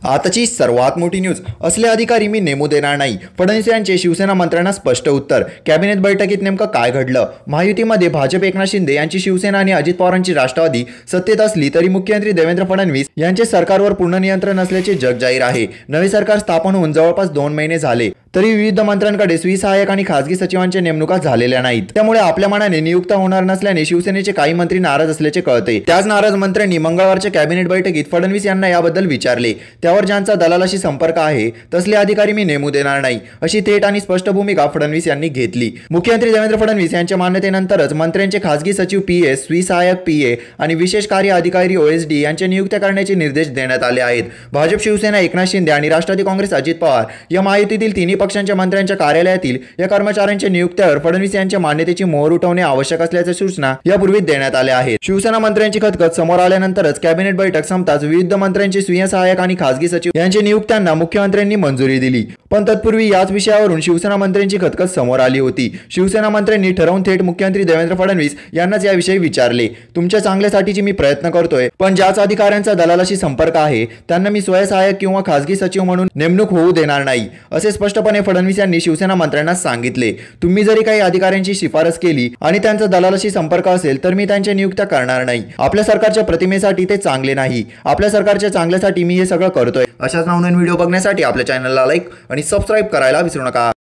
आताची सर्वात मोठी न्यूज, असले अधिकारी मी नेमू देणार नाही. फडणवीस यांचे शिवसेना मंत्र्यांना स्पष्ट उत्तर. कॅबिनेट बैठकीत नेमकं काय घडलं? महायुतीमध्ये भाजप एकनाथ शिंदे यांची शिवसेना आणि अजित पवारांची राष्ट्रवादी सत्तेत असली तरी मुख्यमंत्री देवेंद्र फडणवीस यांचे सरकारवर पूर्ण नियंत्रण असल्याचे जगजाहीर आहे. नवे सरकार स्थापन होऊन जवळपास 2 महिने झाले तरी विविध मंत्र्यांकडे स्वीसहाय्यक आणि खासगी सचिवांच्या नेमणुका झालेल्या नाहीत. त्यामुळे आपल्या मनाने नियुक्त होणार नसल्याने शिवसेनेचे काही मंत्री नाराज असल्याचे कळते. त्याच नाराज मंत्र्यांनी मंगळवारच्या कॅबिनेट बैठकीत फडणवीस यांना याबद्दल विचारले. त्यावर ज्यांचा दलालाशी संपर्क आहे तसले अधिकारी मी नेमू देणार नाही, अशी थेट आणि स्पष्ट भूमिका फडणवीस यांनी घेतली. मुख्यमंत्री देवेंद्र फडणवीस यांच्या मान्यतेनंतरच मंत्र्यांचे खासगी सचिव PS, स्वीसहायक PA आणि विशेष कार्य अधिकारी OSD यांच्या नियुक्त्या करण्याचे निर्देश देण्यात आले आहेत. भाजप, शिवसेना, एकनाथ शिंदे आणि राष्ट्रवादी काँग्रेस अजित पवार या महायुतीतील तिन्ही पक्षांच्या मंत्र्यांच्या कार्यालयातील या कर्मचाऱ्यांच्या नियुक्त्यावर फडणवीस यांच्या मान्यतेची मोहर उठवणे आवश्यक असल्याच्या सूचना यापूर्वी देण्यात आल्या आहेत. शिवसेना मंत्र्यांची खतखत समोर आल्यानंतरच कॅबिनेट बैठक संपताच विविध मंत्र्यांचे स्वीसहायक आणि खासगी सचिव यांच्या नियुक्त्यांना मुख्यमंत्र्यांनी मंजुरी दिली. पण तत्पूर्वी याच विषयावरून शिवसेना मंत्र्यांची खतखत समोर आली होती. शिवसेना मंत्र्यांनी ठरवून थेट मुख्यमंत्री देवेंद्र फडणवीस यांनाच याविषयी विचारले. तुमच्या चांगल्यासाठीची मी प्रयत्न करतोय, पण ज्याच अधिकाऱ्यांचा दलालाशी संपर्क आहे त्यांना मी स्वयंसहाय्यक किंवा खासगी सचिव म्हणून नेमणूक होऊ देणार नाही, असे स्पष्टपणे फडणवीस यांनी शिवसेना मंत्र्यांना सांगितले. तुम्ही जरी काही अधिकाऱ्यांची शिफारस केली आणि त्यांचा दलालाशी संपर्क असेल तर मी त्यांच्या नियुक्त्या करणार नाही. आपल्या सरकारच्या प्रतिमेसाठी ते चांगले नाही. आपल्या सरकारच्या चांगल्यासाठी मी हे सगळं करतोय. अशाच नवनवीन व्हिडिओ बघण्यासाठी आपल्या चॅनलला लाईक आणि सबस्क्राईब करायला विसरू नका.